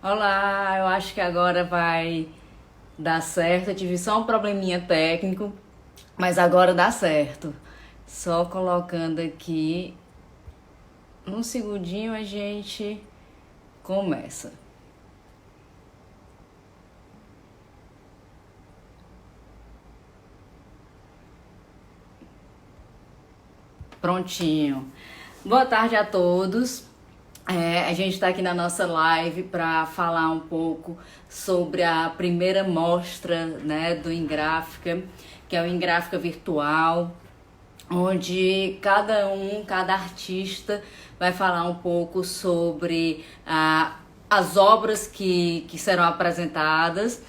Olá, eu acho que agora vai dar certo. Eu tive só um probleminha técnico, mas agora dá certo. Só colocando aqui um segundinho a gente começa. Prontinho. Boa tarde a todos. A gente está aqui na nossa live para falar um pouco sobre a primeira mostra, né, do Engráfica, que é o Engráfica Virtual, onde cada artista vai falar um pouco sobre as obras que serão apresentadas.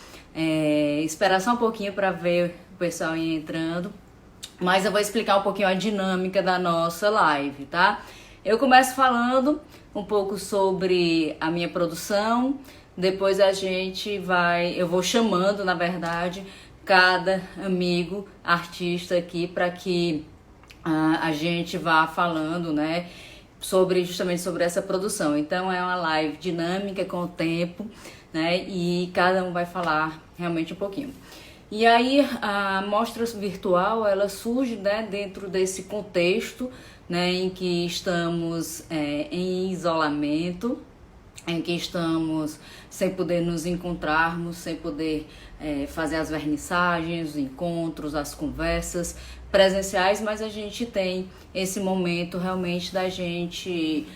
Esperar só um pouquinho para ver o pessoal ir entrando. Mas eu vou explicar um pouquinho a dinâmica da nossa live, tá? Eu começo falando um pouco sobre a minha produção, depois eu vou chamando, na verdade, cada amigo artista aqui para que a gente vá falando, né, justamente sobre essa produção. Então é uma live dinâmica com o tempo, né, e cada um vai falar realmente um pouquinho. E aí a mostra virtual ela surge, né, dentro desse contexto, né, em que estamos em isolamento, em que estamos sem poder nos encontrarmos, sem poder fazer as vernissagens, os encontros, as conversas presenciais, mas a gente tem esse momento realmente da gente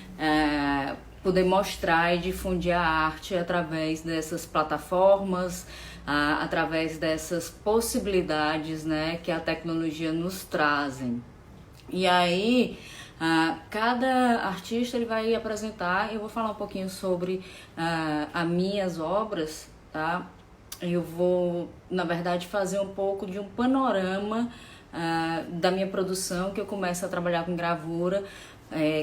poder mostrar e difundir a arte através dessas plataformas, através dessas possibilidades, né, que a tecnologia nos trazem. E aí, cada artista ele vai apresentar, eu vou falar um pouquinho sobre as minhas obras, tá? Eu vou, na verdade, fazer um pouco de um panorama da minha produção, que eu começo a trabalhar com gravura.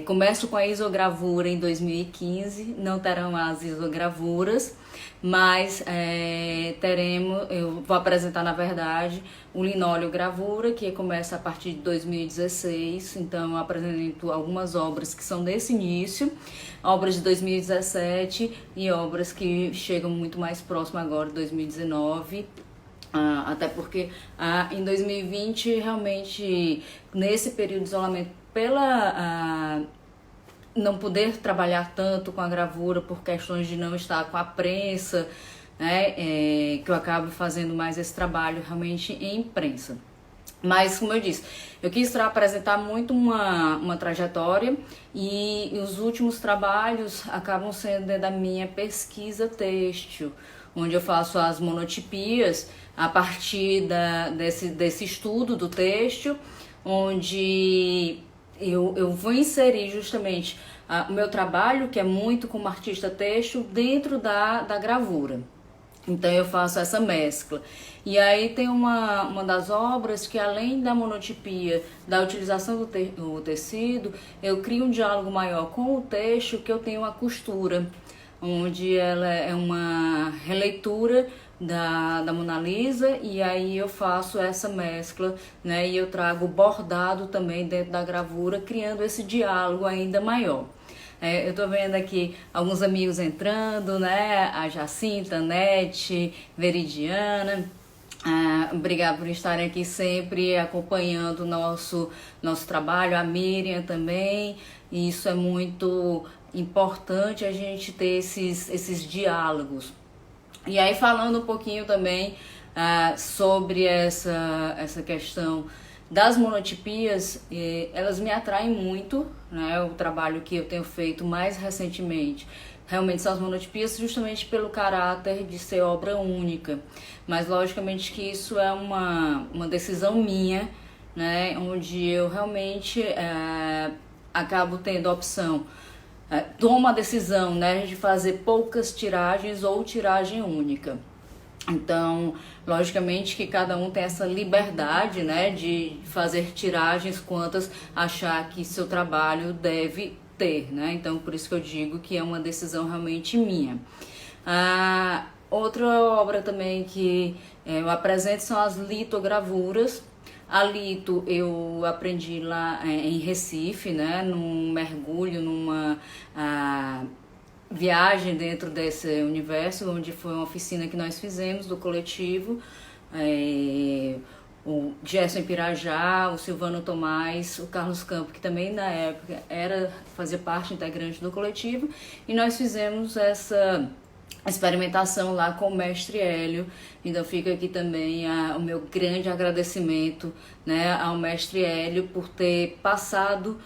Começo com a isogravura em 2015, não terão as isogravuras, mas eu vou apresentar, na verdade, o linóleo gravura, que começa a partir de 2016, então eu apresento algumas obras que são desse início, obras de 2017 e obras que chegam muito mais próximo agora, de 2019, até porque em 2020, realmente, nesse período de isolamento, pela não poder trabalhar tanto com a gravura por questões de não estar com a prensa, né, que eu acabo fazendo mais esse trabalho realmente em prensa. Mas, como eu disse, eu quis apresentar muito uma trajetória e os últimos trabalhos acabam sendo da minha pesquisa têxtil, onde eu faço as monotipias a partir desse estudo do têxtil, onde eu vou inserir justamente o meu trabalho, que é muito como artista têxtil, dentro da gravura. Então eu faço essa mescla. E aí tem uma das obras que, além da monotipia, da utilização do tecido, eu crio um diálogo maior com o têxtil, que eu tenho a costura, onde ela é uma releitura da Mona Lisa, e aí eu faço essa mescla, né, e eu trago bordado também dentro da gravura, criando esse diálogo ainda maior. Eu tô vendo aqui alguns amigos entrando, né, a Jacinta, a Nete, Veridiana. Obrigada por estarem aqui sempre acompanhando o nosso trabalho, a Miriam também. E isso é muito importante, a gente ter esses diálogos. E aí, falando um pouquinho também sobre essa questão das monotipias, elas me atraem muito, né? O trabalho que eu tenho feito mais recentemente realmente são as monotipias, justamente pelo caráter de ser obra única. Mas logicamente que isso é uma decisão minha, né? Onde eu realmente acabo tendo a opção, tomo a decisão, né, de fazer poucas tiragens ou tiragem única. Então, logicamente que cada um tem essa liberdade, né, de fazer tiragens quantas achar que seu trabalho deve ter, né? Então, por isso que eu digo que é uma decisão realmente minha. Outra obra também que eu apresento são as litogravuras. A lito eu aprendi lá em Recife, né, num mergulho, viagem dentro desse universo, onde foi uma oficina que nós fizemos do coletivo. É, o Gerson Pirajá, o Silvano Tomás, o Carlos Campo, que também na época fazia parte integrante do coletivo, e nós fizemos essa experimentação lá com o mestre Hélio. Então fica aqui também o meu grande agradecimento, né, ao mestre Hélio por ter passado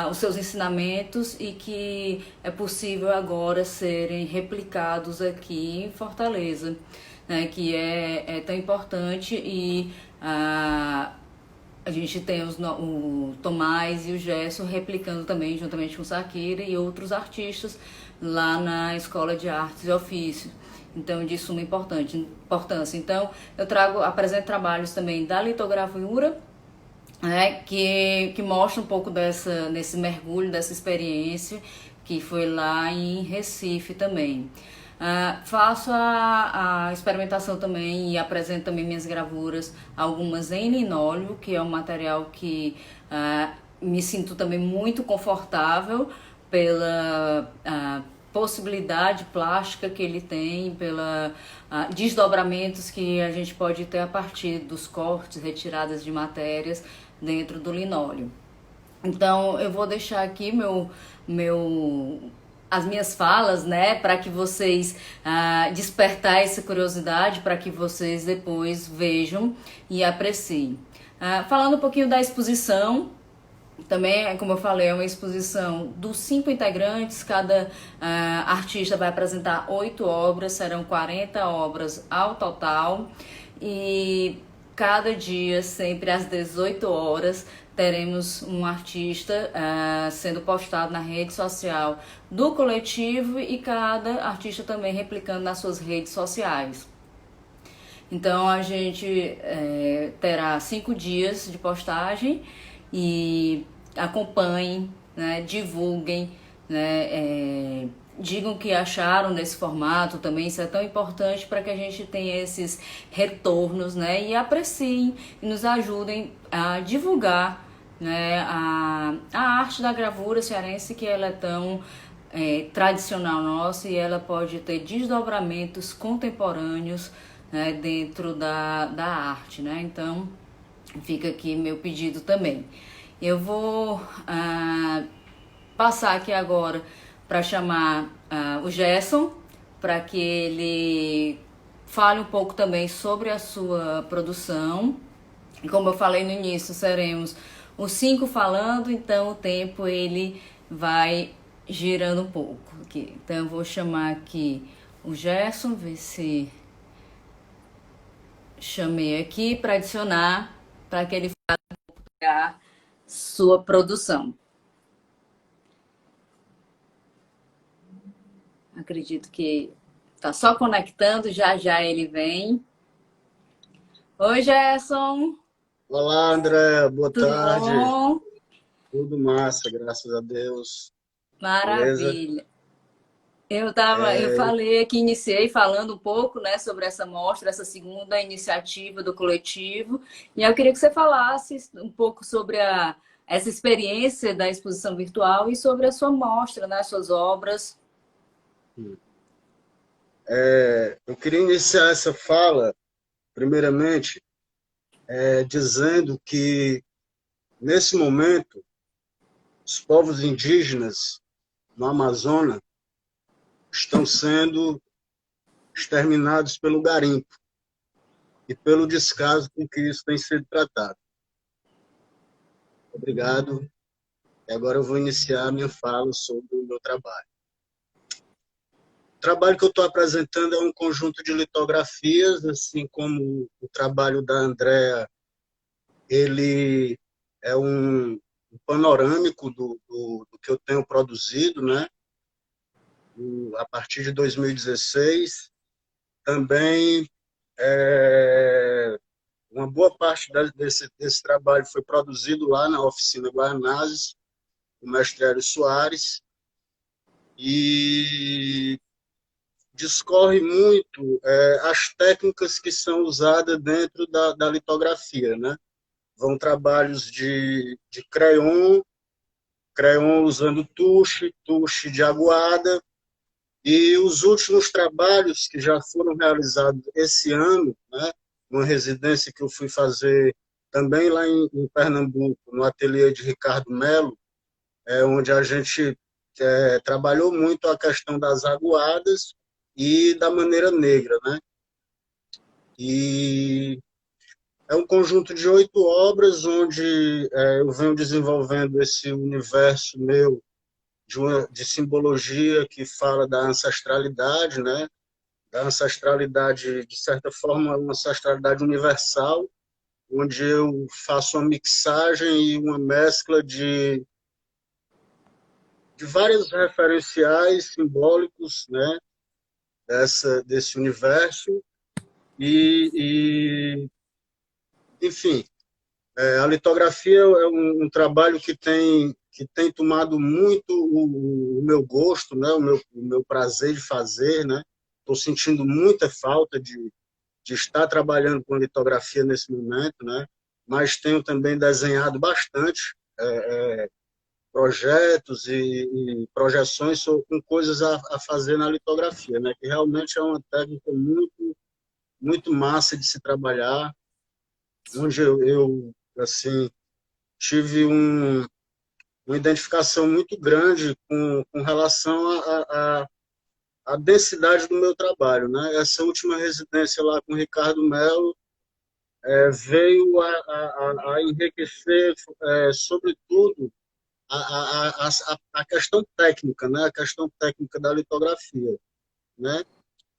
os seus ensinamentos e que é possível agora serem replicados aqui em Fortaleza, né, que é tão importante. E a gente tem o Tomás e o Gerson replicando também, juntamente com o Sakira e outros artistas, lá na Escola de Artes e Ofícios. Então, de suma importância. Então, apresento trabalhos também da litogravura, né, que mostra um pouco desse mergulho, dessa experiência, que foi lá em Recife também. Faço a experimentação também e apresento também minhas gravuras, algumas em linóleo, que é um material que me sinto também muito confortável pela possibilidade plástica que ele tem, pela desdobramentos que a gente pode ter a partir dos cortes, retiradas de matérias dentro do linóleo. Então eu vou deixar aqui as minhas falas, né, para que vocês despertar essa curiosidade, para que vocês depois vejam e apreciem. Falando um pouquinho da exposição, também, como eu falei, é uma exposição dos 5 integrantes. Cada artista vai apresentar 8 obras, serão 40 obras ao total. E cada dia, sempre às 18 horas, teremos um artista sendo postado na rede social do coletivo e cada artista também replicando nas suas redes sociais. Então a gente terá 5 dias de postagem e acompanhem, né, divulguem, né, digam o que acharam desse formato também. Isso é tão importante para que a gente tenha esses retornos, né, e apreciem e nos ajudem a divulgar, né, a arte da gravura cearense, que ela é tão tradicional nossa e ela pode ter desdobramentos contemporâneos, né, dentro da arte, né? Então fica aqui meu pedido também. Eu vou passar aqui agora para chamar o Gerson, para que ele fale um pouco também sobre a sua produção. E como eu falei no início, seremos os 5 falando, então o tempo ele vai girando um pouco aqui. Então eu vou chamar aqui o Gerson, ver se chamei aqui para adicionar, para que ele fale a sua produção. Acredito que tá só conectando, já já ele vem. Oi, Gerson. Olá, André, boa Tudo tarde. bom? Tudo massa, graças a Deus. Beleza? Maravilha. Eu falei aqui, iniciei falando um pouco, né, sobre essa mostra, essa segunda iniciativa do coletivo, e eu queria que você falasse um pouco sobre essa experiência da exposição virtual e sobre a sua mostra, né, suas obras. Eu queria iniciar essa fala, primeiramente, dizendo que, nesse momento, os povos indígenas no Amazonas estão sendo exterminados pelo garimpo e pelo descaso com que isso tem sido tratado. Obrigado. E agora eu vou iniciar a minha fala sobre o meu trabalho. O trabalho que eu estou apresentando é um conjunto de litografias, assim como o trabalho da Andrea, ele é um panorâmico do que eu tenho produzido, né? A partir de 2016. Também uma boa parte desse trabalho foi produzido lá na oficina Guaianazes, do mestre Hélio Soares, e discorre muito as técnicas que são usadas dentro da litografia, né? Vão trabalhos de crayon usando tuche de aguada, E os últimos trabalhos que já foram realizados esse ano, né, uma residência que eu fui fazer também lá em Pernambuco, no ateliê de Ricardo Melo, onde a gente trabalhou muito a questão das aguadas e da maneira negra, né? E é um conjunto de 8 obras onde eu venho desenvolvendo esse universo meu de simbologia que fala da ancestralidade, né? Da ancestralidade, de certa forma, uma ancestralidade universal, onde eu faço uma mixagem e uma mescla de vários referenciais simbólicos, né? Desse universo e enfim, a litografia é um trabalho que tem tomado muito o meu gosto, né? O meu prazer de fazer, né? Estou sentindo muita falta de estar trabalhando com litografia nesse momento, né? Mas tenho também desenhado bastante projetos e projeções com coisas a fazer na litografia, né? Que realmente é uma técnica muito, muito massa de se trabalhar, onde eu assim, tive uma identificação muito grande com relação à densidade do meu trabalho, né? Essa última residência lá com o Ricardo Melo veio a enriquecer, sobretudo, a questão técnica, né? A questão técnica da litografia, né?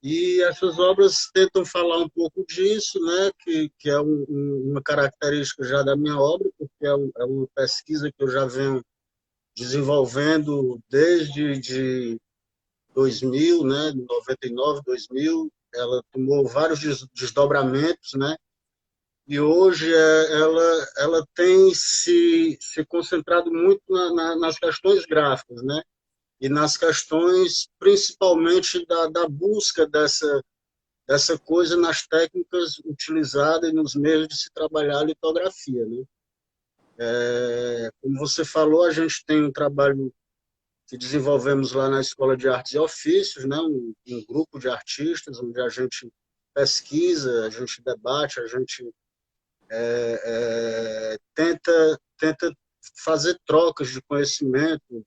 E essas obras tentam falar um pouco disso, né? Que é uma característica já da minha obra, porque é uma pesquisa que eu já venho desenvolvendo desde de 2000, né? 99, 2000. Ela tomou vários desdobramentos, né? E hoje ela tem se concentrado muito nas questões gráficas, né? E nas questões, principalmente, da busca dessa coisa nas técnicas utilizadas e nos meios de se trabalhar a litografia, né? Como você falou, a gente tem um trabalho que desenvolvemos lá na Escola de Artes e Ofícios, né? Um grupo de artistas, onde a gente pesquisa, a gente debate, a gente tenta fazer trocas de conhecimento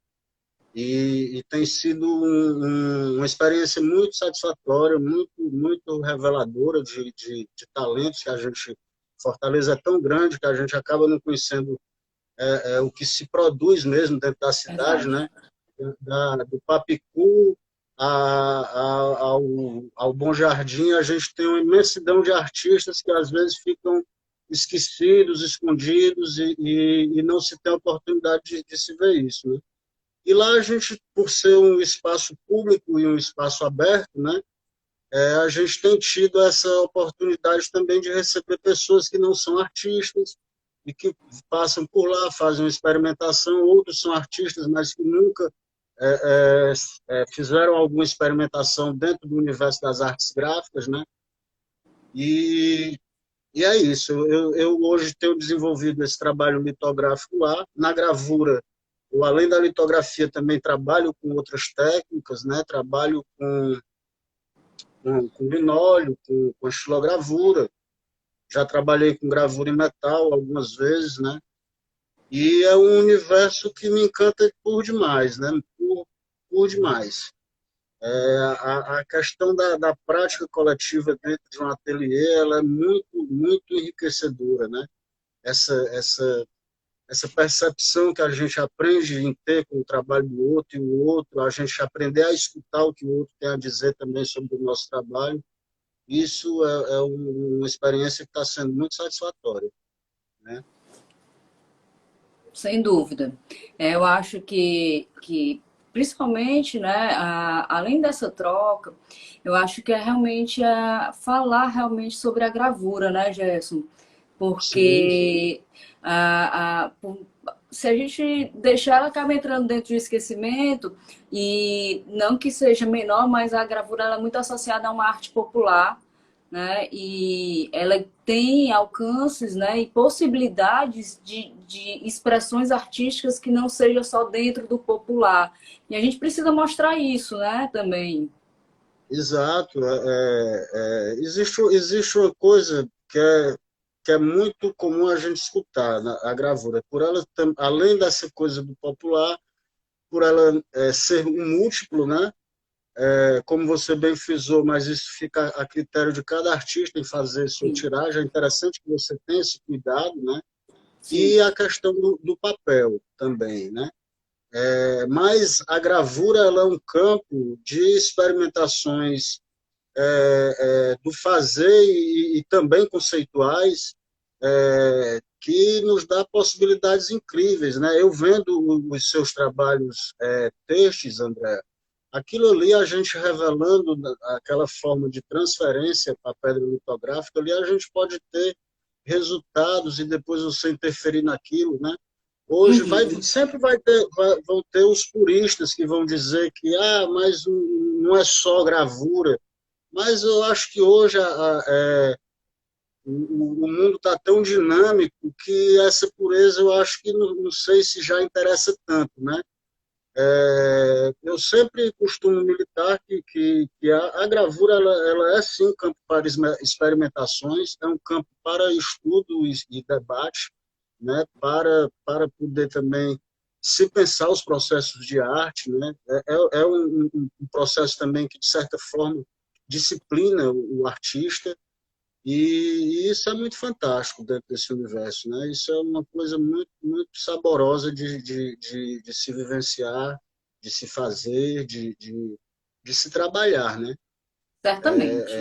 e tem sido uma experiência muito satisfatória, muito, muito reveladora de talentos que a gente... Fortaleza é tão grande que a gente acaba não conhecendo o que se produz mesmo dentro da cidade, Verdade. né? Do Papicu ao Bom Jardim, a gente tem uma imensidão de artistas que às vezes ficam esquecidos, escondidos e não se tem a oportunidade de se ver isso, né? E lá a gente, por ser um espaço público e um espaço aberto, né, a gente tem tido essa oportunidade também de receber pessoas que não são artistas e que passam por lá, fazem uma experimentação. Outros são artistas, mas que nunca fizeram alguma experimentação dentro do universo das artes gráficas, né? E, e é isso. Eu hoje tenho desenvolvido esse trabalho litográfico lá. Na gravura, eu, além da litografia, também trabalho com outras técnicas, né? Trabalho com linóleo, com estilogravura. Já trabalhei com gravura em metal algumas vezes, né? E é um universo que me encanta por demais, né? Por demais. A questão da prática coletiva dentro de um ateliê, ela é muito, muito enriquecedora, né? Essa percepção que a gente aprende em ter com o trabalho do outro e o outro, a gente aprender a escutar o que o outro tem a dizer também sobre o nosso trabalho, isso é uma experiência que está sendo muito satisfatória, né? Sem dúvida. Eu acho que principalmente, né, além dessa troca, eu acho que é realmente falar realmente sobre a gravura, né, Gerson? Sim, sim. Porque se a gente deixar, ela acaba entrando dentro do esquecimento, e não que seja menor, mas a gravura ela é muito associada a uma arte popular, né? E ela tem alcances, né? E possibilidades de expressões artísticas que não seja só dentro do popular. E a gente precisa mostrar isso, né? Também. Exato. Existe uma coisa que é muito comum a gente escutar a gravura. Por ela, além dessa coisa do popular, por ela ser um múltiplo, né? Como você bem frisou, mas isso fica a critério de cada artista em fazer sua Sim, tiragem. É interessante que você tenha esse cuidado, né? sim. E a questão do papel também, né? Mas a gravura ela é um campo de experimentações do fazer e também conceituais que nos dá possibilidades incríveis, né? Eu vendo os seus trabalhos textos, André, aquilo ali a gente revelando aquela forma de transferência para a pedra litográfica, ali a gente pode ter resultados e depois você interferir naquilo, né? Hoje Uhum. sempre vão ter os puristas que vão dizer que mas não é só gravura, mas eu acho que hoje o mundo está tão dinâmico que essa pureza eu acho que não sei se já interessa tanto, né? Eu sempre costumo militar que a gravura ela é sim um campo para experimentações, é um campo para estudo e debate, né? Para poder também se pensar os processos de arte, né? É um processo também que, de certa forma, disciplina o artista, e isso é muito fantástico dentro desse universo, né? Isso é uma coisa muito, muito saborosa de se vivenciar, de se fazer, de se trabalhar, né? Certamente.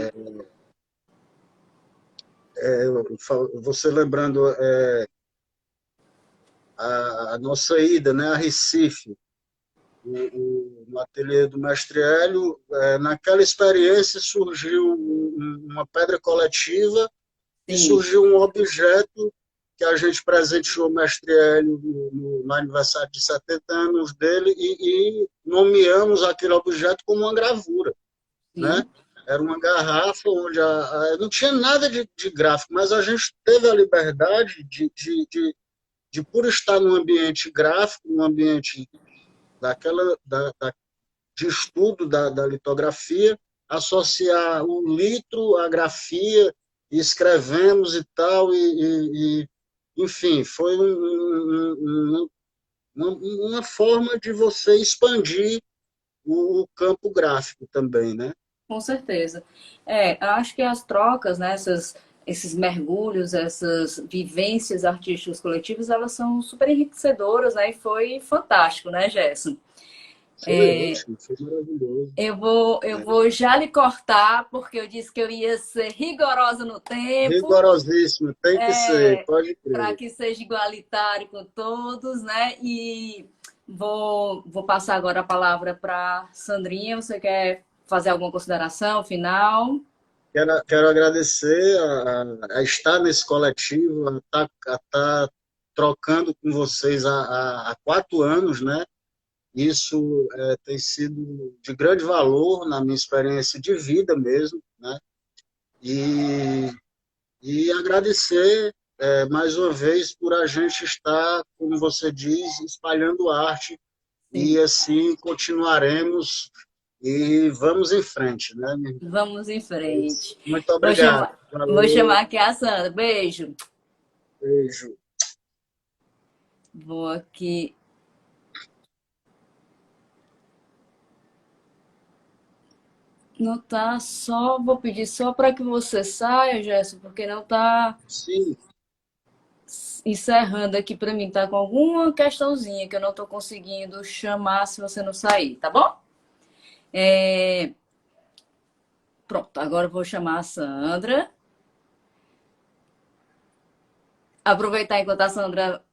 Você lembrando a nossa ida, né, a Recife, no ateliê do Mestre Hélio, naquela experiência surgiu uma pedra coletiva e Sim, surgiu um objeto que a gente presenteou o Mestre Hélio no aniversário de 70 anos dele e nomeamos aquele objeto como uma gravura, né? sim, Era uma garrafa onde não tinha nada de gráfico, mas a gente teve a liberdade por estar num ambiente gráfico, num ambiente de estudo da litografia, associar o litro à grafia, e escrevemos e tal, enfim, foi uma forma de você expandir o campo gráfico também, né? com certeza. É, eu acho que as trocas, né, esses mergulhos, essas vivências artísticas coletivas, elas são super enriquecedoras, né? E foi fantástico, né, Gerson? Foi ótimo, foi maravilhoso. Eu vou já lhe cortar, porque eu disse que eu ia ser rigorosa no tempo, Rigorosíssimo, tem que ser, pode para crer. que seja igualitário com todos, né? E vou passar agora a palavra para Sandrinha. Você quer fazer alguma consideração final? Quero agradecer a estar nesse coletivo, a estar trocando com vocês há 4 anos, né? Isso tem sido de grande valor na minha experiência de vida mesmo, né? E, e agradecer mais uma vez por a gente estar, como você diz, espalhando arte e Sim, assim continuaremos e vamos em frente, né? vamos em frente. Muito Vou obrigado. chamar, vou Valeu, chamar aqui a Sandra. Beijo. beijo. Vou aqui. Não tá só, vou pedir só para que você saia, Gerson, porque não tá Sim, encerrando aqui para mim, tá com alguma questãozinha que eu não tô conseguindo chamar se você não sair, tá bom? É, pronto, agora eu vou chamar a Sandra. Aproveitar enquanto a Sandra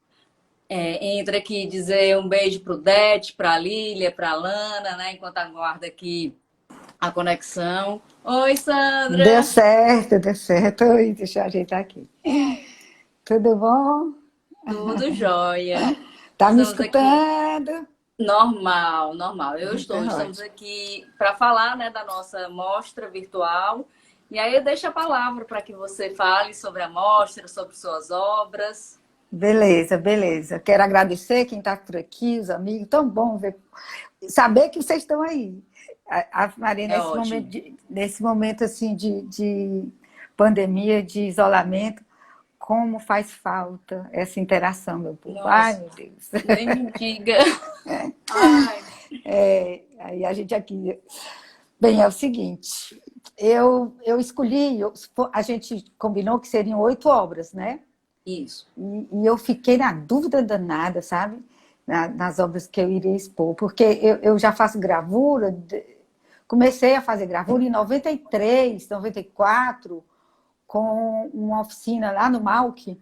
entra aqui e dizer um beijo pro Det, pra Lília, pra Lana, né? Enquanto aguarda aqui a conexão. Oi, Deu Sandra! certo, deu certo. Oi, deixa eu ajeitar aqui. Tudo bom? Tudo jóia. Tá me Estamos aqui. escutando? Normal, normal. Eu estou. Tá Estamos ótimo. aqui para falar, né, da nossa mostra virtual E aí eu deixo a palavra para que você fale sobre a mostra, sobre suas obras. Beleza, beleza. Quero agradecer quem está por aqui, os amigos. Tão bom saber que vocês estão aí. A Maria, É ótimo. nesse momento assim de pandemia, de isolamento, como faz falta essa interação, meu povo. Ai, Nossa, meu Deus. nem me diga. Ai, Aí a gente aqui. Bem, é o seguinte, eu escolhi, a gente combinou que seriam 8 obras, né? isso. E eu fiquei na dúvida danada, sabe? Nas obras que eu iria expor, porque eu já faço gravura, comecei a fazer gravura em 93, 94, com uma oficina lá no Malc,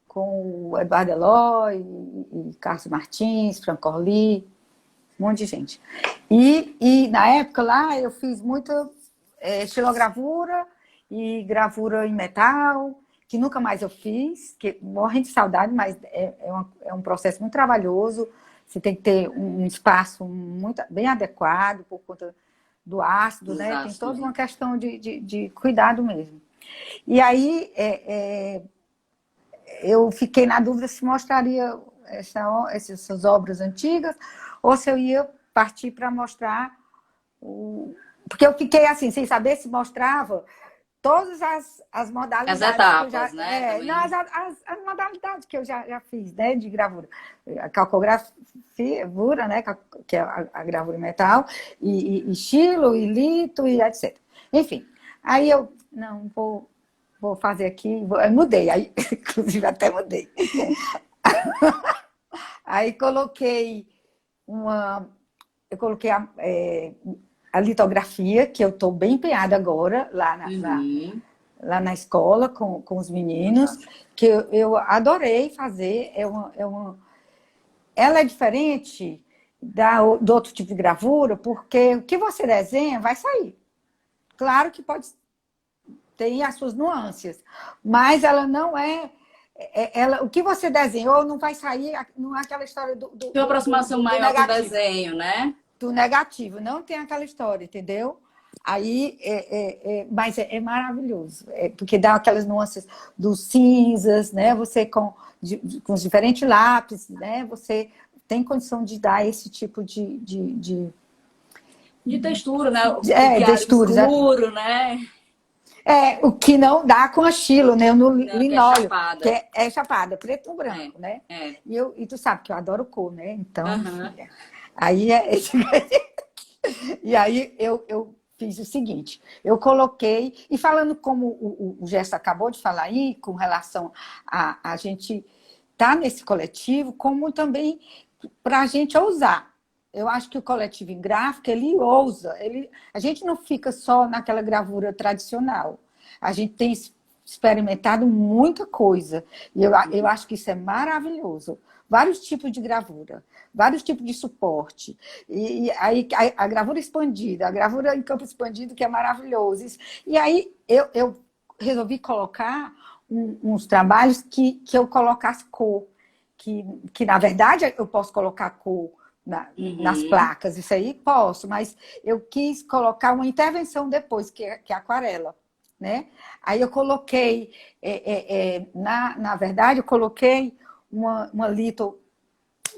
com o Eduardo Eloy, e Carlos Martins, Franco Orly, um monte de gente. E na época lá eu fiz muita estilogravura e gravura em metal, que nunca mais eu fiz, que morrendo de saudade, mas é um processo muito trabalhoso. Você tem que ter um espaço muito, bem adequado por conta do ácido, né? Tem Exato. toda uma questão de cuidado mesmo. E aí eu fiquei na dúvida se mostraria essas obras antigas ou se eu ia partir para mostrar porque eu fiquei assim, sem saber se mostrava todas as modalidades As que eu já. etapas, né? Também. Não, as modalidades que eu já fiz, né? De gravura. A calcogravura, né? Que é a gravura em metal, e estilo, e lito, e etc. Enfim, aí eu não vou fazer aqui, eu mudei, aí, inclusive até mudei. Aí eu coloquei a litografia, que eu estou bem empenhada agora, lá na escola, com os meninos, que eu adorei fazer. Ela é diferente do outro tipo de gravura, porque o que você desenha vai sair. Claro que pode ter as suas nuances, mas ela não é. O que você desenhou não vai sair, não é aquela história Tem uma aproximação do maior com o negativo. desenho, né? Do negativo, não tem aquela história, entendeu? Aí, mas é maravilhoso, porque dá aquelas nuances dos cinzas, né? Você com os diferentes lápis, né? Você tem condição de dar esse tipo de textura, né? O diário texturas. escuro, né? O que não dá com estilo, né? No Não, que é linóleo, chapada. que é chapada, preto ou branco, né? E tu sabe que eu adoro cor, né? Então, aí E aí eu fiz o seguinte, eu coloquei, e falando como o Gesto acabou de falar aí, com relação a gente estar nesse coletivo, como também para a gente ousar. Eu acho que o coletivo em gráfica, ele ousa, a gente não fica só naquela gravura tradicional, a gente tem experimentado muita coisa, e eu acho que isso é maravilhoso. Vários tipos de gravura, vários tipos de suporte. E aí a gravura expandida, a gravura em campo expandido, que é maravilhoso. E aí eu resolvi colocar uns trabalhos que eu colocasse cor, que na verdade eu posso colocar cor nas placas, isso aí posso, mas eu quis colocar uma intervenção depois, que é a aquarela. Né? Aí eu coloquei, na verdade, eu coloquei uma lito,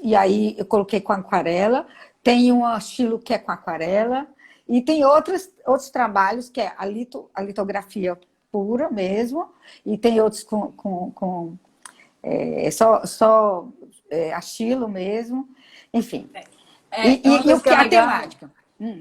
e aí eu coloquei com aquarela, tem um estilo que é com aquarela, e tem outros trabalhos que é a litografia pura mesmo, e tem outros com só estilo mesmo, enfim. E o que é a temática?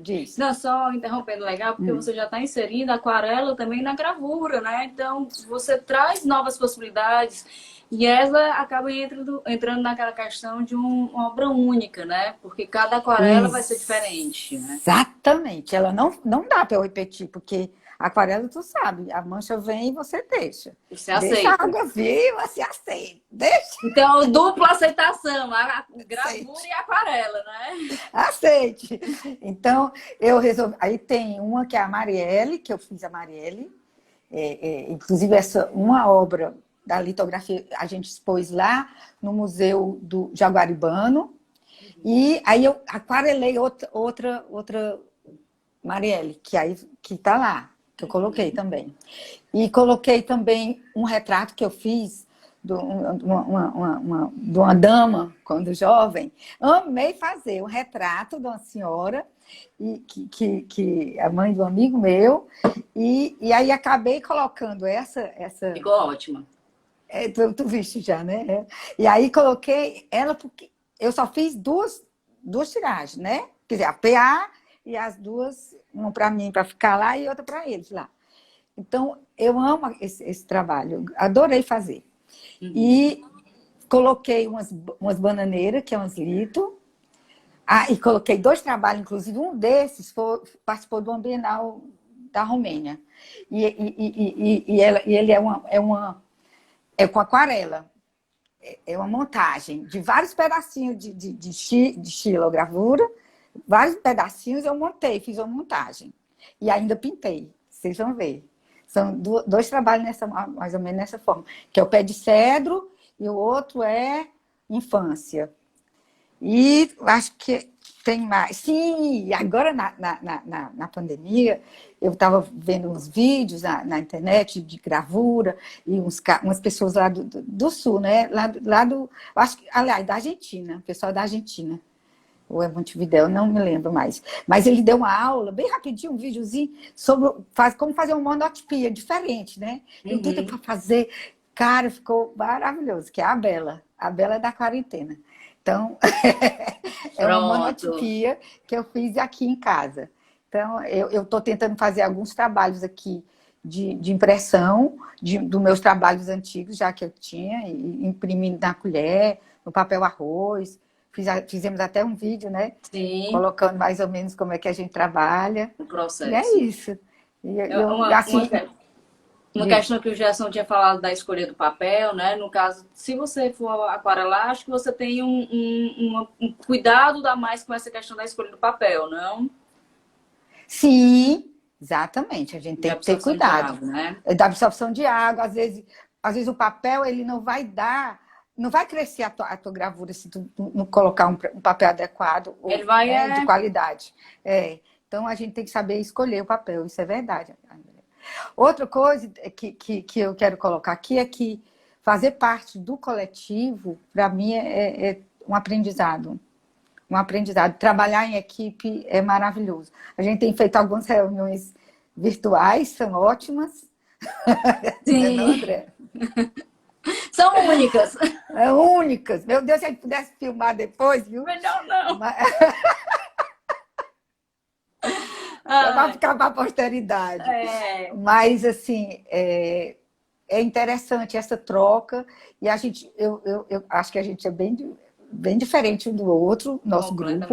Diz. Não, só interrompendo, legal, porque você já está inserindo a aquarela também na gravura, né? Então, você traz novas possibilidades e ela acaba entrando naquela questão de uma obra única, né? Porque cada aquarela vai ser diferente, né? Exatamente. Ela não dá para eu repetir, porque a aquarela, tu sabe, a mancha vem e você deixa. Você aceita. Deixa a água vir, você aceita. Deixa. Então, dupla aceitação, a gravura e a aquarela, né? Aceite. Então, eu resolvi. Aí tem uma que é a Marielle, que eu fiz a Marielle. Inclusive, uma obra da litografia a gente expôs lá no Museu do Jaguaribano. E aí eu aquarelei outra Marielle, que está lá. que eu coloquei também. E coloquei também um retrato que eu fiz de uma dama, quando jovem. Amei fazer um retrato de uma senhora, que é a mãe de um amigo meu, e aí acabei colocando essa. Ficou ótima. Tu viste já, né? E aí coloquei ela, porque eu só fiz duas tiragens, né? Quer dizer, a PA e as duas, uma para mim, para ficar lá, e outra para eles lá. Então, eu amo esse trabalho, adorei fazer. Uhum. E coloquei umas bananeiras, que é um litos. E coloquei 2 trabalhos, inclusive um desses participou do Bienal da Romênia. E ele é com aquarela. É uma montagem de vários pedacinhos de xilogravura, vários pedacinhos eu montei, fiz uma montagem. E ainda pintei, vocês vão ver. São 2 trabalhos mais ou menos nessa forma, que é o pé de cedro e o outro é infância. E acho que tem mais. Sim, agora na pandemia, eu estava vendo uns vídeos na internet de gravura e umas pessoas lá do sul, né? Acho que, aliás, da Argentina, pessoal da Argentina. Ou é Montevidéu, não me lembro mais. Mas ele deu uma aula, bem rapidinho, um videozinho, sobre como fazer uma monotipia diferente, né? Eu não tenho tempo para fazer. Cara, ficou maravilhoso, que é a Bela. A Bela é da quarentena. Então, é uma monotipia que eu fiz aqui em casa. Então, eu estou tentando fazer alguns trabalhos aqui de impressão dos meus trabalhos antigos, já que eu tinha, imprimindo na colher, no papel arroz. Fizemos até um vídeo, né? Sim. Colocando mais ou menos como é que a gente trabalha. O processo. E é isso. Uma questão que o Gerson tinha falado da escolha do papel, né? No caso, se você for aquarelar, acho que você tem um cuidado a mais com essa questão da escolha do papel, não? Sim, exatamente. A gente tem que ter cuidado. De água, né? Da absorção de água. Às vezes o papel ele não vai crescer a tua gravura se tu não colocar um papel adequado ou de qualidade. Então a gente tem que saber escolher o papel, isso é verdade, André. Outra coisa que eu quero colocar aqui é que fazer parte do coletivo, para mim, é um aprendizado. Um aprendizado. Trabalhar em equipe é maravilhoso. A gente tem feito algumas reuniões virtuais, são ótimas. Sim. Não, André? São únicas. Únicas. Meu Deus, se a gente pudesse filmar depois, viu? Melhor não. Vai ficar para a posteridade. Mas, assim, é interessante essa troca. E eu acho que a gente é bem diferente um do outro, nosso grupo.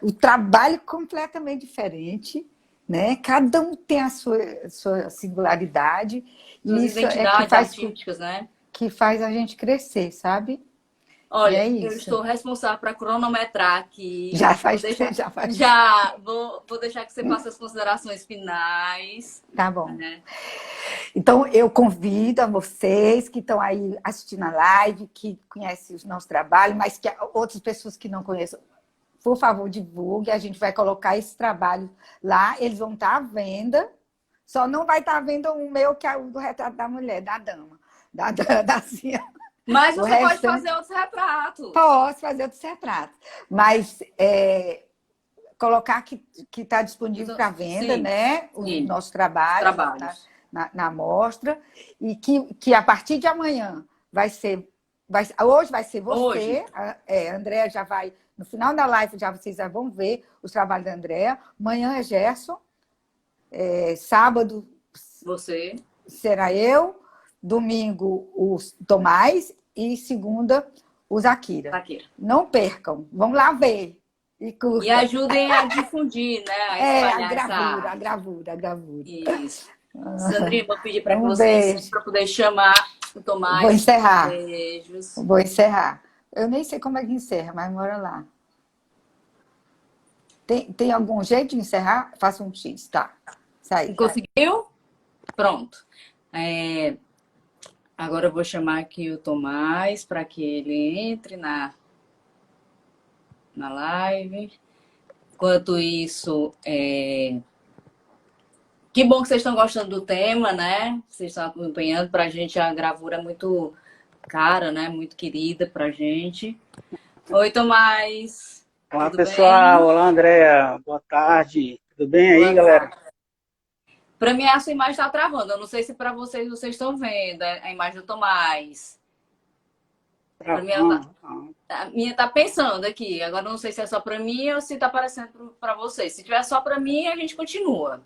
O trabalho completamente diferente, né? Cada um tem a sua singularidade. Suas identidades artísticas, né? Que faz a gente crescer, sabe? Olha, eu estou responsável para cronometrar aqui. Vou deixar que você faça as considerações finais. Tá bom. Né? Então, eu convido a vocês que estão aí assistindo a live, que conhecem o nosso trabalho, mas que outras pessoas que não conheçam, por favor, divulgue. A gente vai colocar esse trabalho lá. Eles vão estar à venda. Só não vai estar à venda o meu, que é o do retrato da mulher, da dama, da senhora. Mas você pode fazer outros retratos. Posso fazer outros retratos. Mas colocar que está disponível para venda, né? O nosso trabalho na mostra. E que a partir de amanhã hoje vai ser você. A Andréa já vai, no final da live, vocês já vão ver os trabalhos da Andréa. Amanhã é Gerson. Sábado você. Será eu. Domingo, o Tomás, e segunda, o Zakira. Não percam, vão lá ver. E ajudem a difundir, né? A gravura. Isso. Sandrinha, vou pedir para vocês, para poder chamar o Tomás. Vou encerrar. Beijos. Vou encerrar. Eu nem sei como é que encerra, mas bora lá. Tem algum jeito de encerrar? Faça um X, tá. Sai. Conseguiu? Pronto. Agora eu vou chamar aqui o Tomás para que ele entre na live. Enquanto isso, Que bom que vocês estão gostando do tema, né? Vocês estão acompanhando. Pra gente a gravura é muito cara, né? Muito querida pra gente. Oi, Tomás. Olá, Tudo bem? pessoal. Olá, Andréa. Boa tarde. Tudo bem aí, Boa galera? tarde. Para mim, essa imagem está travando. Eu não sei se para vocês estão vendo a imagem do Tomás. Para mim, a minha tá pensando aqui. Agora, eu não sei se é só para mim ou se está aparecendo para vocês. Se tiver só para mim, a gente continua.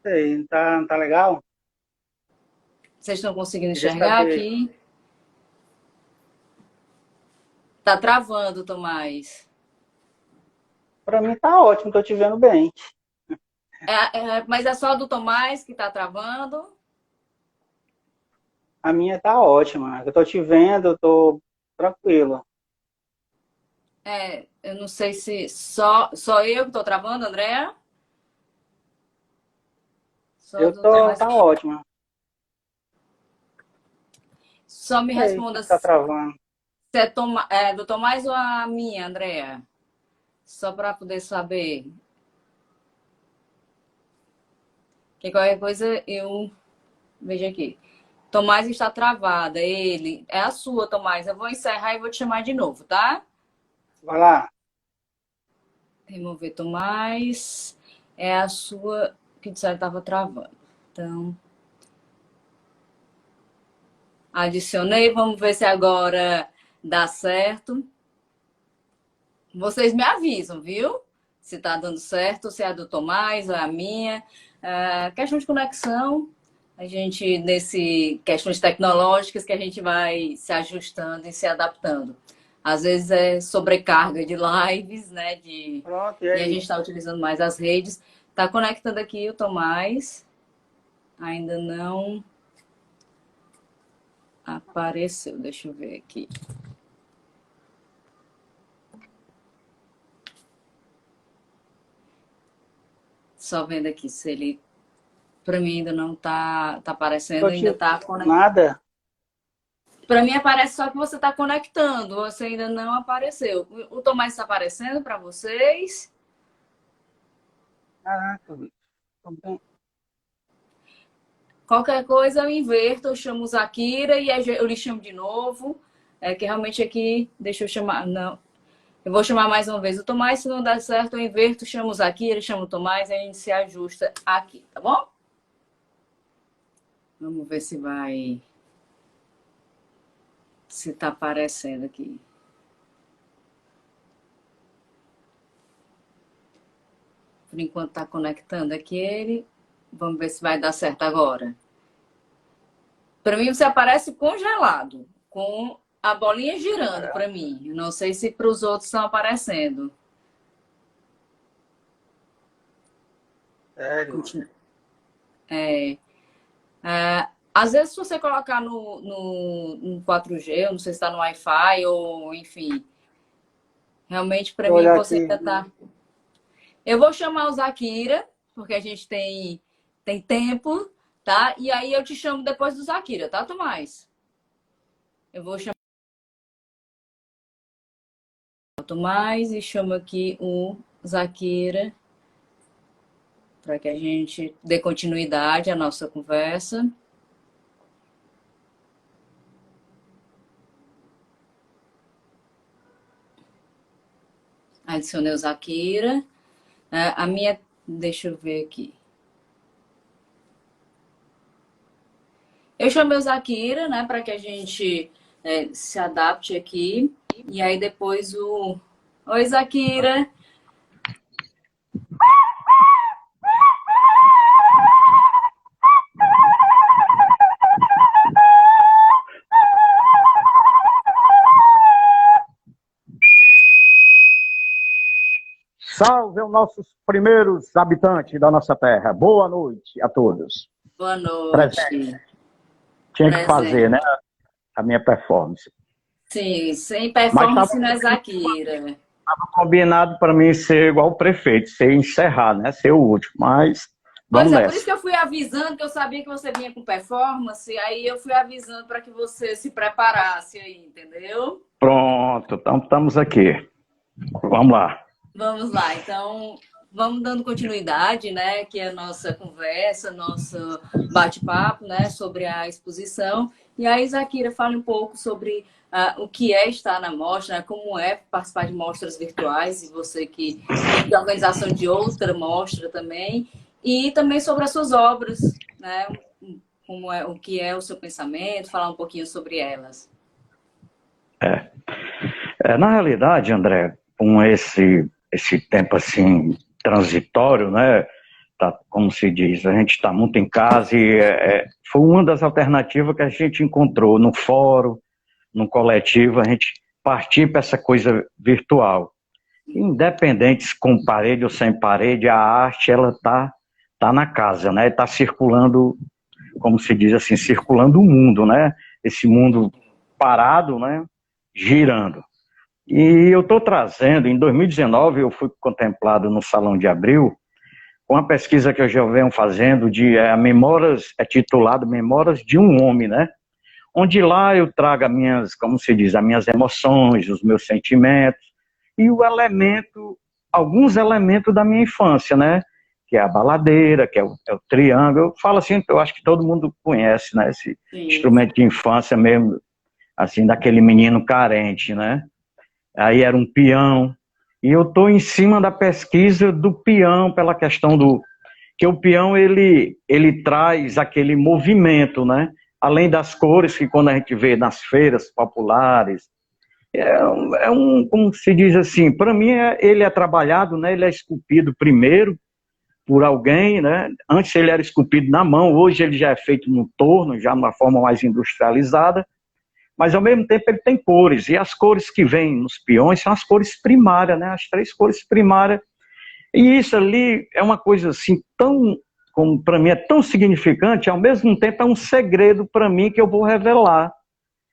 Sei, tá legal? Vocês estão conseguindo Queria enxergar saber. aqui? Tá travando, Tomás. Para mim tá ótimo, tô te vendo bem. Mas é só do Tomás que tá travando? A minha tá ótima. Eu tô te vendo, eu tô tranquilo. Eu não sei se só eu que estou travando, Andréa? Só Eu do tô, Tomás. tá ótima. Só me Sei, responda que tá travando. se é do Tomás ou a minha, Andréa? Só para poder saber. Que qualquer coisa eu vejo aqui. Tomás está travada, ele. É a sua, Tomás. Eu vou encerrar e vou te chamar de novo, tá? Vai lá. Remover Tomás. É a sua que disseram que estava travando. Então, adicionei. Vamos ver se agora dá certo. Vocês me avisam, viu? Se tá dando certo, se é a do Tomás ou é a minha. Questão de conexão, a gente, questões tecnológicas que a gente vai se ajustando e se adaptando. Às vezes é sobrecarga de lives, né? Pronto, e E a aí? gente está utilizando mais as redes. Tá conectando aqui o Tomás. Ainda não apareceu. Deixa eu ver aqui. Só vendo aqui se ele. Para mim ainda não tá aparecendo, Tô ainda te... tá conectado. Nada? Para mim aparece só que você está conectando, você ainda não apareceu. O Tomás está aparecendo para vocês? Caraca, bicho. Tô bem. Qualquer coisa eu inverto, eu chamo o Zakira e eu lhe chamo de novo. É que realmente aqui, deixa eu chamar, não. Eu vou chamar mais uma vez o Tomás, se não der certo eu inverto, chamo o Zakira, chamo o Tomás e a gente se ajusta aqui, tá bom? Vamos ver se vai... Se tá aparecendo aqui. Por enquanto tá conectando aqui ele. Vamos ver se vai dar certo agora. Para mim você aparece congelado, com a bolinha girando para mim. Eu não sei se para os outros estão aparecendo. Sério? Às vezes se você colocar no 4G, eu não sei se está no Wi-Fi ou enfim. Realmente para Vou mim olhar você aqui. ainda tá. Eu vou chamar o Zakira, porque a gente tem tempo, tá? E aí eu te chamo depois do Zakira, tá, Tomás? Eu vou chamar o Tomás e chamo aqui o Zakira para que a gente dê continuidade à nossa conversa. Adicionei o Zakira. A minha, deixa eu ver aqui. Eu chamei o Zakira, né, para que a gente se adapte aqui. E aí depois o... Oi, Zakira. Salve os nossos primeiros habitantes da nossa terra. Boa noite a todos. Boa Presente. noite. Tinha que Presente. fazer, né? A minha performance. Sim, sem Mas performance não é Zakira. estava combinado para mim ser igual o prefeito, ser encerrar, né? Ser o último. Mas Pois vamos é, nessa. por isso que eu fui avisando, que eu sabia que você vinha com performance, aí eu fui avisando para que você se preparasse aí, entendeu? Pronto, então estamos aqui. Vamos lá. Vamos lá, então vamos dando continuidade, né, que é a nossa conversa, nosso bate-papo, né, sobre a exposição. E aí, Zakira, fale um pouco sobre o que é estar na mostra, né, como é participar de mostras virtuais, e você que vem da organização de outra mostra também, e também sobre as suas obras, né, como é, o que é o seu pensamento, falar um pouquinho sobre elas. Na realidade, André, com esse tempo assim transitório, né? Tá, como se diz, a gente está muito em casa e foi uma das alternativas que a gente encontrou no fórum, no coletivo, a gente partir para essa coisa virtual. Independente se com parede ou sem parede, a arte ela tá na casa, né? Está circulando, como se diz assim, circulando o mundo, né? Esse mundo parado, né? Girando. E eu estou trazendo, em 2019, eu fui contemplado no Salão de Abril, com uma pesquisa que eu já venho fazendo, Memórias, titulado Memórias de um Homem, né? Onde lá eu trago as minhas, como se diz, as minhas emoções, os meus sentimentos, e alguns elementos da minha infância, né? Que é a baladeira, que é o triângulo. Eu falo assim, eu acho que todo mundo conhece, né? Esse Sim. instrumento de infância mesmo, assim, daquele menino carente, né? Aí era um peão, e eu estou em cima da pesquisa do peão, pela questão que o peão, ele traz aquele movimento, né? Além das cores que quando a gente vê nas feiras populares, como se diz assim, para mim ele é trabalhado, né? Ele é esculpido primeiro por alguém, né? Antes ele era esculpido na mão, hoje ele já é feito no torno, já de uma forma mais industrializada, mas ao mesmo tempo ele tem cores, e as cores que vêm nos peões são as cores primárias, né? As 3 cores primárias, e isso ali é uma coisa assim tão, como para mim é tão significante, ao mesmo tempo é um segredo para mim que eu vou revelar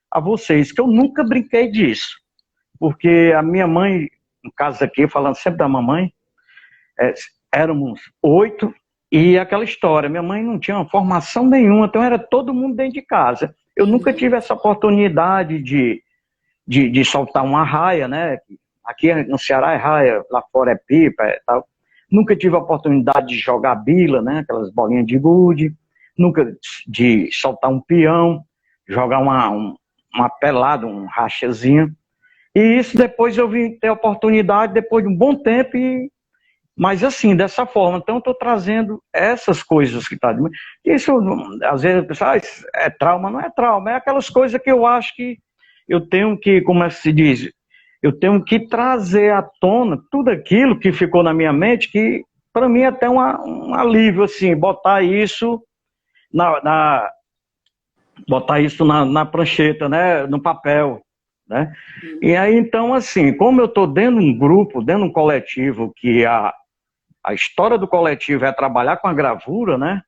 a vocês, que eu nunca brinquei disso, porque a minha mãe, no caso aqui, falando sempre da mamãe, éramos 8, e aquela história, minha mãe não tinha uma formação nenhuma, então era todo mundo dentro de casa. Eu nunca tive essa oportunidade de soltar uma raia, né? Aqui no Ceará é raia, lá fora é pipa e tal. Nunca tive a oportunidade de jogar bila, né? Aquelas bolinhas de gude. Nunca de soltar um peão, jogar uma pelada, um rachazinho. E isso depois eu vim ter a oportunidade, depois de um bom tempo, mas assim, dessa forma. Então eu estou trazendo essas coisas que está... Isso, às vezes, a pessoa, é trauma, não é trauma, é aquelas coisas que eu acho que eu tenho que, como é que se diz, eu tenho que trazer à tona tudo aquilo que ficou na minha mente, que para mim é até um alívio, assim, botar isso na prancheta, né, no papel, né? E aí, então, assim, como eu estou dentro de um grupo, dentro de um coletivo, que a história do coletivo é trabalhar com a gravura, né?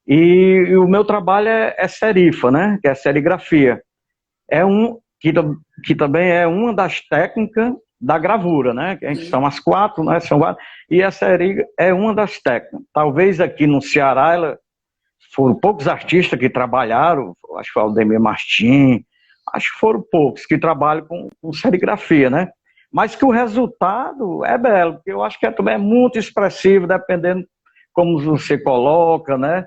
E o meu trabalho é serifa, né? Que é serigrafia. Que também é uma das técnicas da gravura, né? Que são as 4, né? E a seriga é uma das técnicas. Talvez aqui no Ceará foram poucos artistas que trabalharam, acho que foi o Aldemir Martins, acho que foram poucos que trabalham com serigrafia, né? Mas que o resultado é belo, porque eu acho que também é muito expressivo, dependendo como você coloca, né?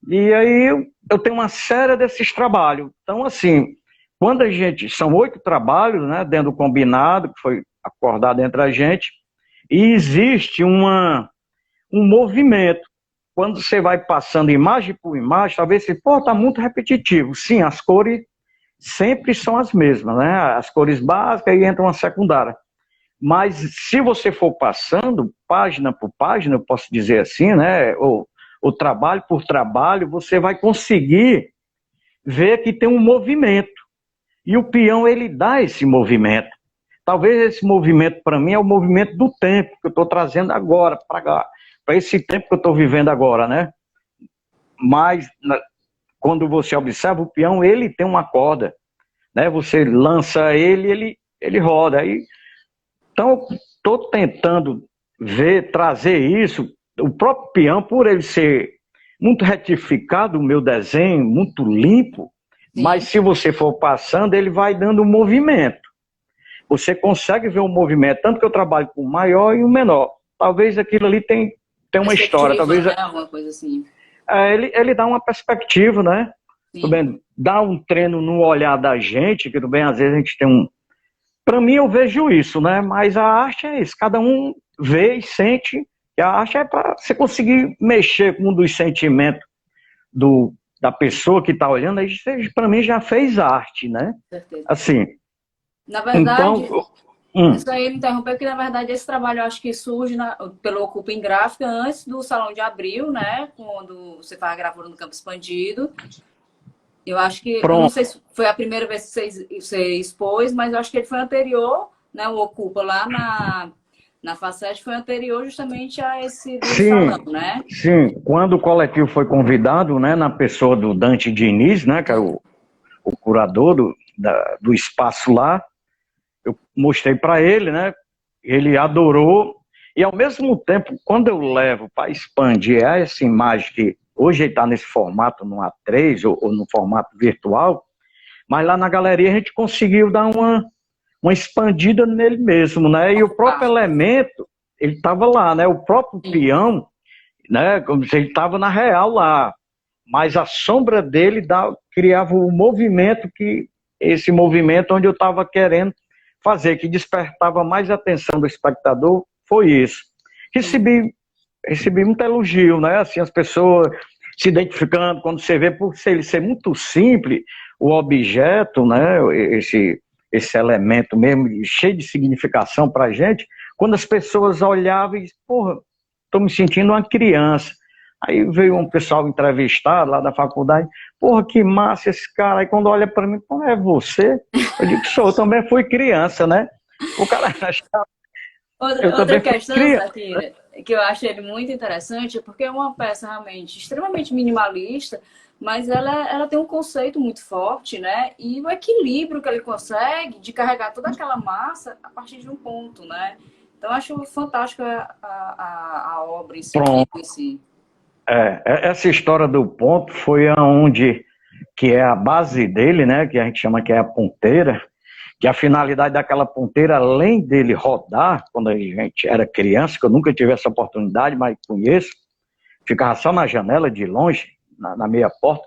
E aí eu tenho uma série desses trabalhos. Então, assim, quando são 8 trabalhos, né, dentro do combinado, que foi acordado entre a gente, e existe um movimento. Quando você vai passando imagem por imagem, talvez você, tá muito repetitivo. Sim, as cores sempre são as mesmas, né? As cores básicas e entra uma secundária. Mas se você for passando página por página, eu posso dizer assim, né? Ou trabalho por trabalho, você vai conseguir ver que tem um movimento. E o peão, ele dá esse movimento. Talvez esse movimento, para mim, é o movimento do tempo que eu estou trazendo agora, para esse tempo que eu estou vivendo agora, né? Mas, quando você observa, o peão, ele tem uma corda, né? Você lança ele roda. Então, eu estou tentando trazer isso. O próprio peão, por ele ser muito retificado, o meu desenho, muito limpo, sim, mas se você for passando, ele vai dando um movimento. Você consegue ver o movimento, tanto que eu trabalho com o maior e o menor. talvez aquilo ali tem uma história, talvez né? Alguma coisa assim. ele dá uma perspectiva, né? Tudo Sim. bem, dá um treino no olhar da gente, que tudo bem, às vezes a gente tem um. Para mim, eu vejo isso, né? Mas a arte é isso, cada um vê e sente, e a arte é para você conseguir mexer com um dos sentimentos da pessoa que está olhando, aí para mim já fez arte, né? Certeza. Assim, Na verdade, então. isso aí me interrompeu, porque na verdade esse trabalho eu acho que surge pelo Ocupa em Gráfica antes do Salão de Abril, né? Quando você faz a gravura no Campo Expandido. Eu acho que, eu não sei se foi a primeira vez que você expôs, mas eu acho que ele foi anterior, né? O Ocupa lá na Facete foi anterior justamente a esse do salão, né? Sim, quando o coletivo foi convidado, né, na pessoa do Dante Diniz, né, que é o curador do espaço lá, eu mostrei para ele, né, ele adorou, e ao mesmo tempo, quando eu levo para expandir essa imagem que hoje ele está nesse formato no A3 ou no formato virtual, mas lá na galeria a gente conseguiu dar uma expandida nele mesmo, né? E o próprio elemento, ele estava lá, né? O próprio peão, né? Como se ele estava na real lá, mas a sombra dele criava o movimento esse movimento onde eu estava querendo fazer, que despertava mais a atenção do espectador, foi isso. Recebi muito elogio, né? Assim, as pessoas se identificando, quando você vê, por ele ser muito simples, o objeto, né? Esse elemento mesmo, cheio de significação para a gente, quando as pessoas olhavam e diziam, porra, estou me sentindo uma criança. Aí veio um pessoal entrevistado lá da faculdade, porra, que massa esse cara. Aí quando olha para mim, pô, é você? Eu digo, sou, eu também fui criança, né? O cara achava. Outra questão, Zakira, que eu acho ele muito interessante, porque é uma peça realmente extremamente minimalista, mas ela tem um conceito muito forte, né? E o equilíbrio que ele consegue de carregar toda aquela massa a partir de um ponto, né? Então, eu acho fantástica a obra em si. Pronto. Essa história do ponto foi aonde, que é a base dele, né? Que a gente chama que é a ponteira, que a finalidade daquela ponteira, além dele rodar, quando a gente era criança, que eu nunca tive essa oportunidade, mas conheço, ficava só na janela de longe, na meia porta,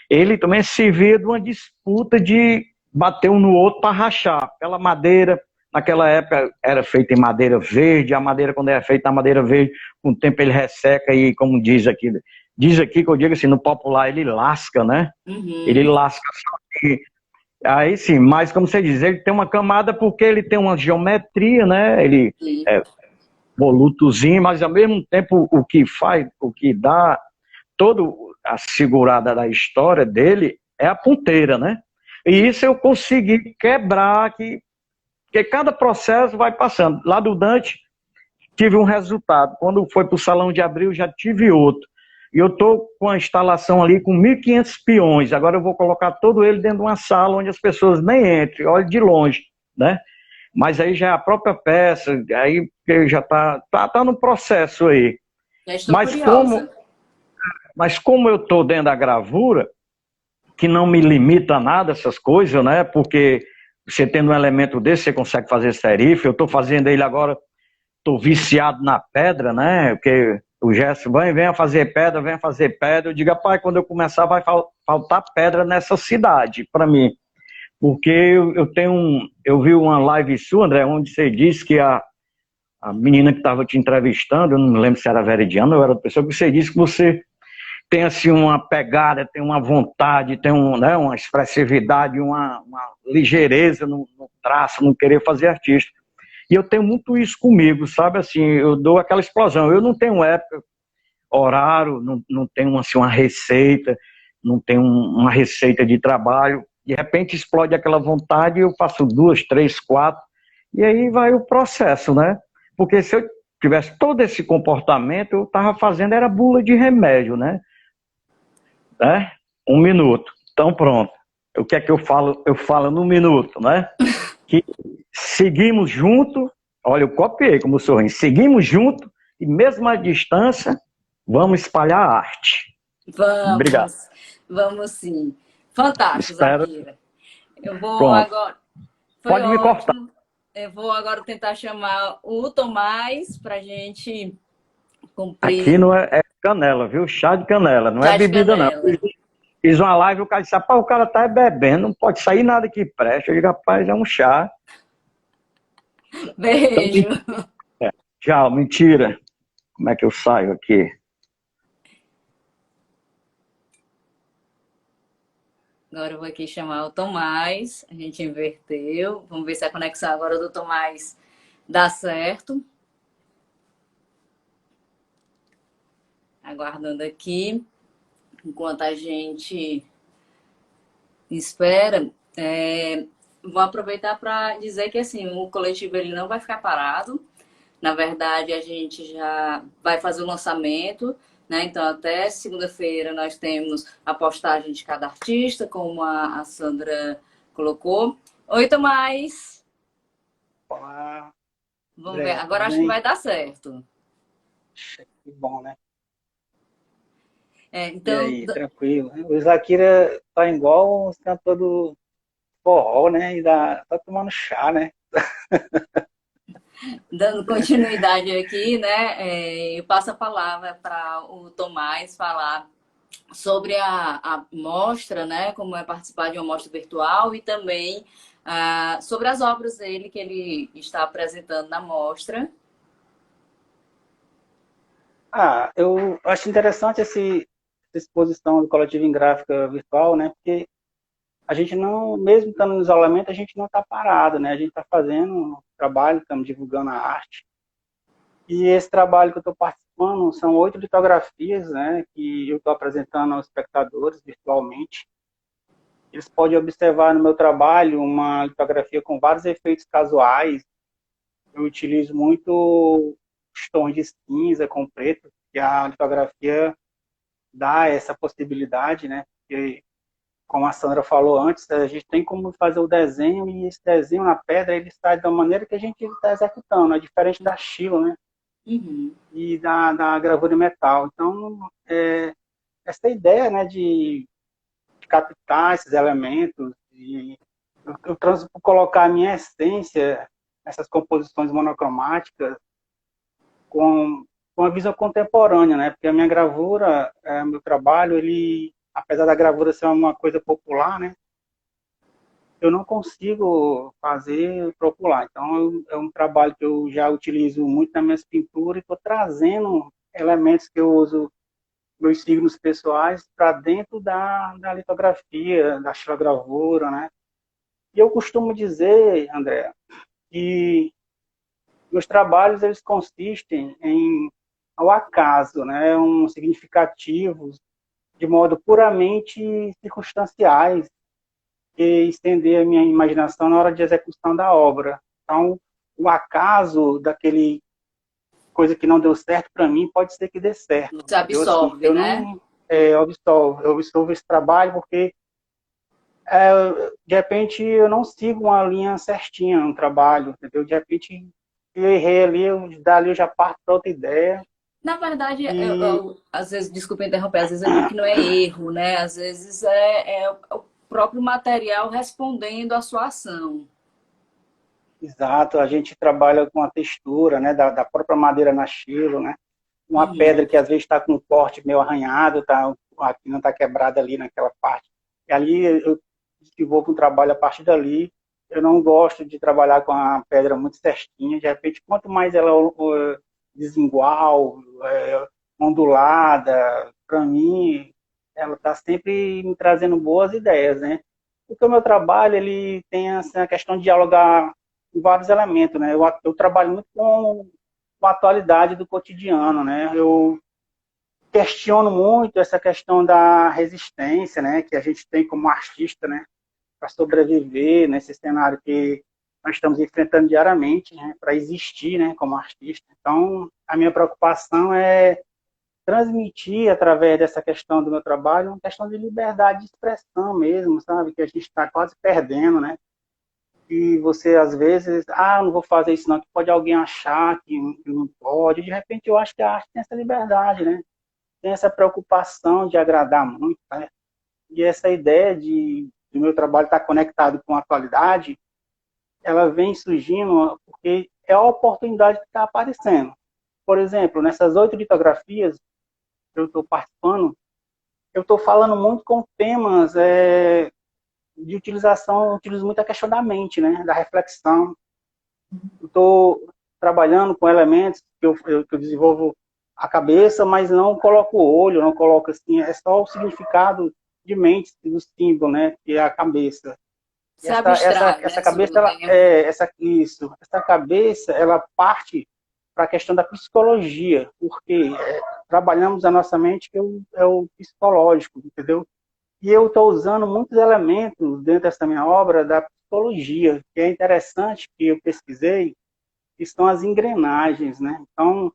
ele também servia de uma disputa de bater um no outro para rachar. Aquela madeira, naquela época era feita em madeira verde, a madeira quando é feita na madeira verde, com o tempo ele resseca e, como diz aqui que eu digo assim, no popular ele lasca, né? Uhum. Ele lasca só que aí sim, mas como você diz, ele tem uma camada porque ele tem uma geometria, né? Ele é volutozinho, mas ao mesmo tempo o que dá toda a segurada da história dele é a ponteira, né? E isso eu consegui quebrar, porque cada processo vai passando. Lá do Dante tive um resultado, quando foi para o Salão de Abril já tive outro. E eu estou com a instalação ali com 1.500 peões. Agora eu vou colocar todo ele dentro de uma sala onde as pessoas nem entrem, olhem de longe, né? Mas aí já é a própria peça, aí já tá no processo aí. Já estou curiosa. Mas como eu estou dentro da gravura, que não me limita a nada essas coisas, né? Porque você tendo um elemento desse, você consegue fazer serife. Eu estou fazendo ele agora, estou viciado na pedra, né? Porque o Gerson venha fazer pedra, venha fazer pedra. Eu digo, rapaz, quando eu começar vai faltar pedra nessa cidade para mim. Porque eu vi uma live sua, André, onde você disse que a menina que estava te entrevistando, eu não lembro se era Veridiana ou era outra pessoa, que você disse que você tem assim uma pegada, tem uma vontade, tem uma expressividade, uma ligeireza no traço, no querer fazer artista. E eu tenho muito isso comigo, sabe? Assim, eu dou aquela explosão. Eu não tenho época, horário, não tenho assim, uma receita, não tenho uma receita de trabalho. De repente explode aquela vontade e eu faço 2, 3, 4. E aí vai o processo, né? Porque se eu tivesse todo esse comportamento, eu estava fazendo, era bula de remédio, né? 1 minuto. Então pronto. O que é que eu falo? Eu falo no minuto, né? Que seguimos junto, olha, eu copiei como sorrindo, seguimos junto e mesmo à distância, vamos espalhar a arte. Vamos. Obrigado. Vamos sim. Fantástico, Espero. Zakira. Eu vou Pronto. agora. Pode me cortar. Eu vou agora tentar chamar o Tomás para a gente Aqui cumprir não é canela, viu? Chá de canela, não é chá de bebida, não. canela. Fiz uma live, o cara disse, rapaz, o cara tá bebendo, não pode sair nada que preste. Eu digo, rapaz, é um chá. Então, Beijo. tchau, mentira. Como é que eu saio aqui? Agora eu vou aqui chamar o Tomás. A gente inverteu. Vamos ver se a conexão agora do Tomás dá certo. Aguardando aqui. Enquanto a gente espera, vou aproveitar para dizer que assim, o coletivo ele não vai ficar parado. Na verdade, a gente já vai fazer o lançamento, né? Então, até segunda-feira nós temos a postagem de cada artista, como a Sandra colocou. Oi, Tomás! Olá, Vamos ver, André, tudo agora acho que bem? vai dar certo. Que bom, né? E Então, aí, tranquilo. O Zakira tá igual os cantores do forró, né? E tá tomando chá, né? dando continuidade aqui, né? Eu passo a palavra para o Tomás falar sobre a mostra, né? Como é participar de uma mostra virtual e também sobre as obras dele que ele está apresentando na mostra. Eu acho interessante essa exposição do coletivo em gráfica virtual, né? Porque a gente não, mesmo estando no isolamento, a gente não está parado, né? A gente está fazendo um trabalho, estamos divulgando a arte. E esse trabalho que eu estou participando são 8 litografias, né? Que eu estou apresentando aos espectadores virtualmente. Eles podem observar no meu trabalho uma litografia com vários efeitos casuais. Eu utilizo muito os tons de cinza com preto, que a litografia dá essa possibilidade, né? Porque, como a Sandra falou antes, a gente tem como fazer o desenho e esse desenho na pedra ele sai da maneira que a gente está executando, é diferente da estilo, né? Uhum. E da gravura em metal. Então, essa ideia, né, de captar esses elementos e eu trouxe para colocar a minha essência nessas composições monocromáticas com uma visão contemporânea, né? Porque a minha gravura, meu trabalho, ele, apesar da gravura ser uma coisa popular, né? Eu não consigo fazer popular. Então, é um trabalho que eu já utilizo muito nas minhas pinturas e estou trazendo elementos que eu uso meus signos pessoais para dentro da litografia, da xilogravura, né? E eu costumo dizer, André, que meus trabalhos eles consistem em ao acaso, né, significativos de modo puramente circunstanciais e estender a minha imaginação na hora de execução da obra. Então, o acaso daquele coisa que não deu certo para mim pode ser que dê certo. Você Eu assim, absorve, eu né? não eu absolvo esse trabalho porque de repente eu não sigo uma linha certinha no trabalho, entendeu? De repente eu errei ali, dali eu já parto para outra ideia. Na verdade, E às vezes, desculpa interromper, às vezes eu digo que não é erro, né? Às vezes é o próprio material respondendo à sua ação. exato, a gente trabalha com a textura, né, da própria madeira na xilo, né? Uma Uhum. pedra que às vezes está com um corte meio arranhado, tá, aqui não está quebrada ali naquela parte. E ali eu desenvolvo um trabalho a partir dali. Eu não gosto de trabalhar com a pedra muito certinha. De repente, quanto mais ela desigual, ondulada, para mim, ela está sempre me trazendo boas ideias, né? Porque o meu trabalho ele tem assim, a questão de dialogar com vários elementos, né? Eu trabalho muito com a atualidade do cotidiano, né? Eu questiono muito essa questão da resistência, né? Que a gente tem como artista, né? Para sobreviver nesse cenário que nós estamos enfrentando diariamente, né? Para existir, né? Como artista. Então, a minha preocupação é transmitir através dessa questão do meu trabalho uma questão de liberdade de expressão mesmo, sabe? Que a gente está quase perdendo, né? E você, às vezes, não vou fazer isso não, que pode alguém achar que não pode. De repente, eu acho que a arte tem essa liberdade, né? Tem essa preocupação de agradar muito, né? E essa ideia do meu trabalho estar conectado com a atualidade, ela vem surgindo porque é a oportunidade que está aparecendo. Por exemplo, nessas 8 litografias que eu estou participando, eu estou falando muito com temas de utilização, utilizo muito a questão da mente, né, da reflexão. Eu estou trabalhando com elementos que eu desenvolvo a cabeça, mas não coloco o olho, não coloco assim, é só o significado de mente do símbolo, né, que é a cabeça. E Se abstrai, essa né, cabeça, sobre o ela, tema. essa cabeça, ela parte para a questão da psicologia, porque trabalhamos a nossa mente, que é o psicológico, entendeu? E eu estou usando muitos elementos dentro dessa minha obra da psicologia, que é interessante, que eu pesquisei, que são as engrenagens, né? Então,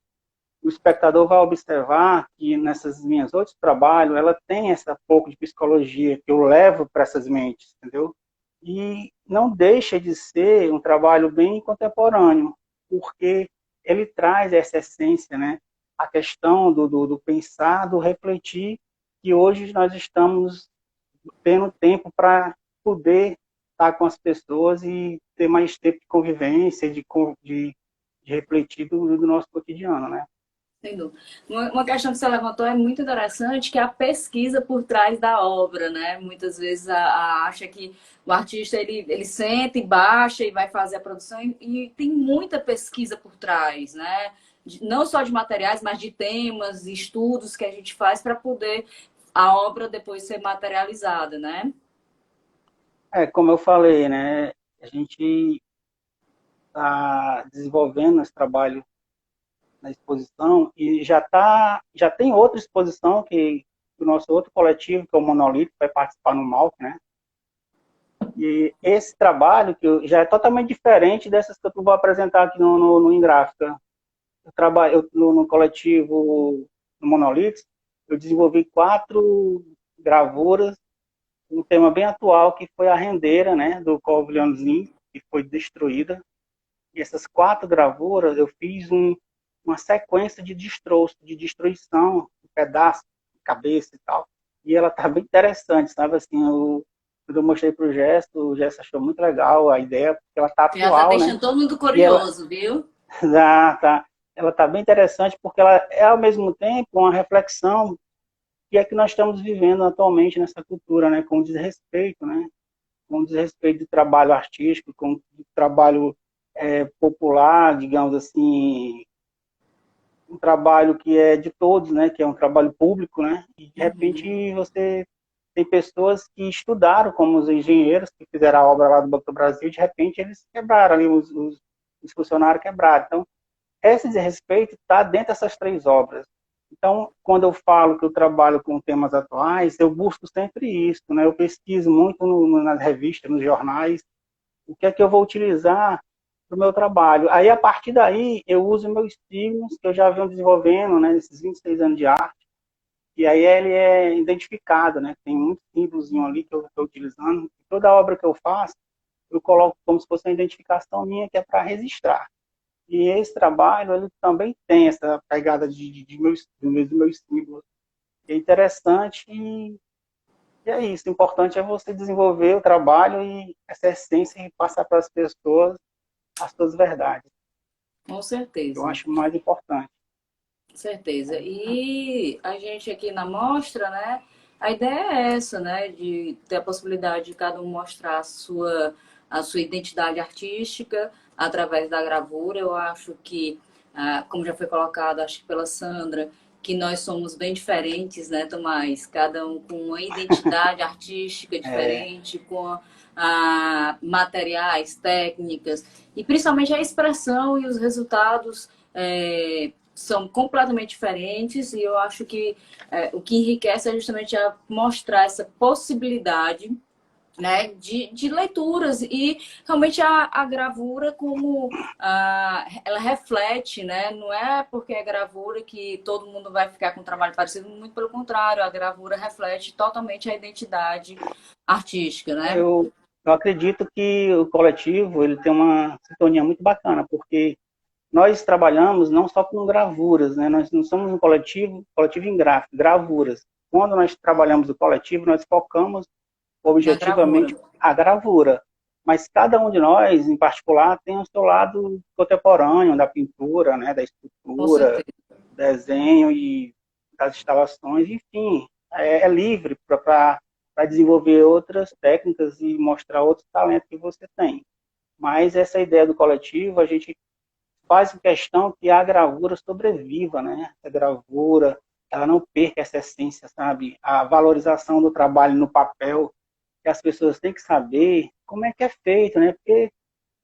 o espectador vai observar que nessas minhas outros trabalhos, ela tem essa pouco de psicologia que eu levo para essas mentes, entendeu? E não deixa de ser um trabalho bem contemporâneo, porque ele traz essa essência, né? A questão do pensar, do refletir, que hoje nós estamos tendo tempo para poder estar com as pessoas e ter mais tempo de convivência, de refletir do nosso cotidiano, né? Sem dúvida. Uma questão que você levantou é muito interessante, que é a pesquisa por trás da obra, né? Muitas vezes acha que o artista ele senta e baixa e vai fazer a produção e tem muita pesquisa por trás, né? Não só de materiais, mas de temas, estudos que a gente faz para poder a obra depois ser materializada, né? Como eu falei, né? A gente está desenvolvendo esse trabalho na exposição e já tem outra exposição que o nosso outro coletivo, que é o Monolito, vai participar no MALC, né? E esse trabalho já é totalmente diferente dessas que eu vou apresentar aqui no Ingráfica. Eu trabalho no coletivo no Monolito, eu desenvolvi 4 gravuras, um tema bem atual, que foi a rendeira, né, do Corvilhãozinho, que foi destruída. E essas 4 gravuras, eu fiz uma sequência de destroço, de destruição, de pedaços, de cabeça e tal. E ela tá bem interessante, sabe? Assim, quando eu mostrei pro Gesto, o Gesto achou muito legal a ideia, porque ela tá Já tá atual, né? deixando todo mundo E ela curioso, viu? ela tá bem interessante, porque ela é, ao mesmo tempo, uma reflexão que é que nós estamos vivendo atualmente nessa cultura, né? Com desrespeito, né? Com desrespeito do trabalho artístico, com o trabalho popular, digamos assim, um trabalho que é de todos, né? Que é um trabalho público, né? E de repente você tem pessoas que estudaram, como os engenheiros que fizeram a obra lá do Banco do Brasil, de repente eles quebraram ali, os funcionários quebraram. Então, esse desrespeito está dentro dessas 3 obras. Então, quando eu falo que eu trabalho com temas atuais, eu busco sempre isso, né? Eu pesquiso muito nas revistas, nos jornais, o que é que eu vou utilizar para o meu trabalho. Aí, a partir daí, eu uso meus signos que eu já venho desenvolvendo, né, nesses 26 anos de arte, e aí ele é identificado, né? Tem muitos símbolos ali que eu estou utilizando. Toda obra que eu faço, eu coloco como se fosse uma identificação minha, que é para registrar. E esse trabalho, ele também tem essa pegada de meus símbolos. É interessante e é isso. O importante é você desenvolver o trabalho e essa essência e passar para as pessoas as suas verdades. Com Eu certeza. acho mais importante. Certeza. E a gente aqui na mostra, né? A ideia é essa, né? De ter a possibilidade de cada um mostrar a sua identidade artística através da gravura. Eu acho que, como já foi colocado, acho que pela Sandra, que nós somos bem diferentes, né, Tomás? Cada um com uma identidade artística diferente, com materiais, técnicas, e principalmente a expressão e os resultados. São completamente diferentes e eu acho que o que enriquece é justamente mostrar essa possibilidade, né, de leituras e realmente a gravura como ela reflete, né, não é porque é gravura que todo mundo vai ficar com um trabalho parecido, muito pelo contrário, a gravura reflete totalmente a identidade artística, né? Eu acredito que o coletivo ele tem uma sintonia muito bacana, porque nós trabalhamos não só com gravuras, né? Nós não somos um coletivo em gráfico, gravuras. Quando nós trabalhamos o coletivo, nós focamos Na gravura. objetivamente a gravura. mas cada um de nós, em particular, tem o seu lado contemporâneo da pintura, né, da Com escultura, certeza. desenho e das instalações, enfim, é livre para desenvolver outras técnicas e mostrar outros talentos que você tem. Mas essa ideia do coletivo, a gente faz questão que a gravura sobreviva, né? A gravura, ela não perca essa essência, sabe? A valorização do trabalho no papel, que as pessoas têm que saber como é que é feito, né? Porque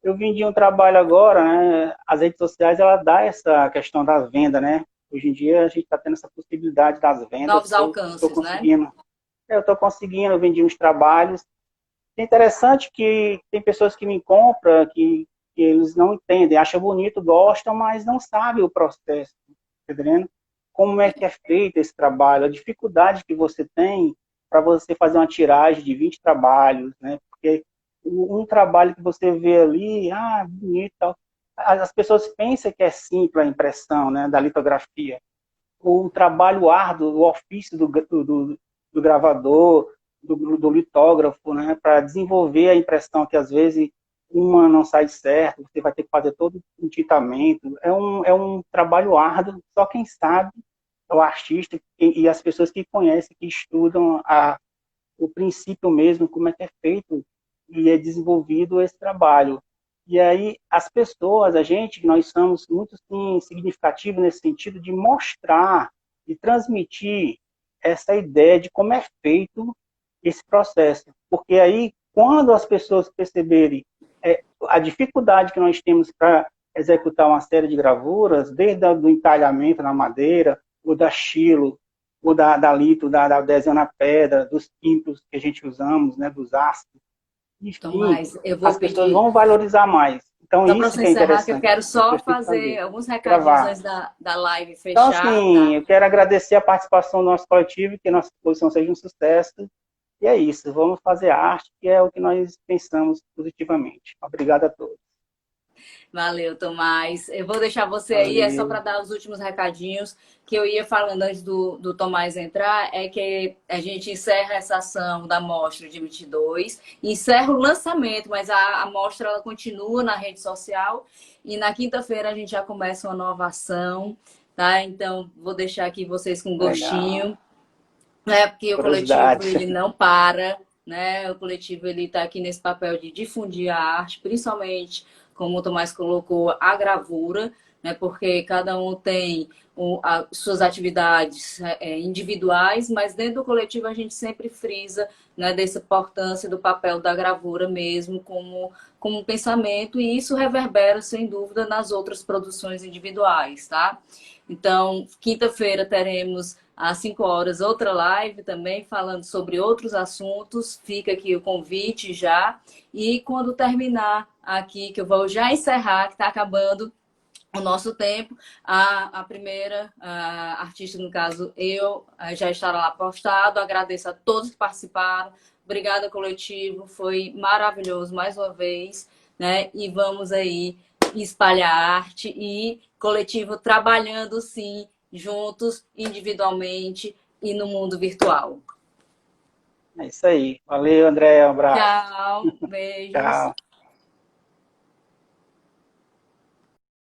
eu vendi um trabalho agora, né? As redes sociais, ela dá essa questão da venda, né? Hoje em dia a gente está tendo essa possibilidade das vendas. Novos Eu estou alcances, né? conseguindo. Eu estou conseguindo, eu vendi uns trabalhos. É interessante que tem pessoas que me compram, que eles não entendem, acham bonito, gostam, mas não sabem o processo, tá entendendo? Como é que é feito esse trabalho, a dificuldade que você tem para você fazer uma tiragem de 20 trabalhos, né? Porque um trabalho que você vê ali, bonito, tal. As pessoas pensam que é simples a impressão, né, da litografia. O trabalho árduo, o ofício do gravador, do litógrafo, né, para desenvolver a impressão que às vezes uma não sai certo, você vai ter que fazer todo um tintamento. É um trabalho árduo, só quem sabe é o artista e as pessoas que conhecem, que estudam o princípio mesmo, como é que é feito e é desenvolvido esse trabalho. E aí, as pessoas, a gente, nós somos muito sim, significativos nesse sentido de mostrar, de transmitir essa ideia de como é feito esse processo. Porque aí, quando as pessoas perceberem a dificuldade que nós temos para executar uma série de gravuras, desde o entalhamento na madeira, o da estilo, o da lito, da desenho na pedra, dos pintos que a gente usamos, né, dos ácidos, enfim, Tomás, eu as vou pessoas pedir, vão valorizar mais. Então, só para isso você que é encerrar, que eu interessante, quero as só pessoas têm que fazer saber, alguns recadinhos gravar. antes da live Então, fechar, assim, tá? eu quero agradecer a participação do nosso coletivo, que a nossa exposição seja um sucesso. E é isso, vamos fazer arte, que é o que nós pensamos positivamente. Obrigado a todos. Valeu, Tomás. Eu vou deixar você aí, é só Valeu. para dar os últimos recadinhos que eu ia falando antes do Tomás entrar, é que a gente encerra essa ação da mostra de 22, encerra o lançamento, mas a mostra ela continua na rede social e na quinta-feira a gente já começa uma nova ação, tá? Então, vou deixar aqui vocês com Legal. gostinho, né? Porque o coletivo Curiosidade. ele não para, né? O coletivo ele está aqui nesse papel de difundir a arte, principalmente, como o Tomás colocou, a gravura, né? Porque cada um tem suas atividades individuais, mas dentro do coletivo a gente sempre frisa, né, dessa importância do papel da gravura mesmo como um pensamento, e isso reverbera, sem dúvida, nas outras produções individuais, tá? Então, quinta-feira teremos às 5 horas outra live também falando sobre outros assuntos. Fica aqui o convite já. E quando terminar aqui, que eu vou já encerrar, que está acabando o nosso tempo, a primeira artista, no caso eu, já estará lá postado. Agradeço a todos que participaram. Obrigada, coletivo. Foi maravilhoso mais uma vez, né? E vamos aí espalhar arte e coletivo trabalhando sim, juntos, individualmente e no mundo virtual. É isso aí. Valeu, André. Um abraço. Tchau, beijos. Tchau.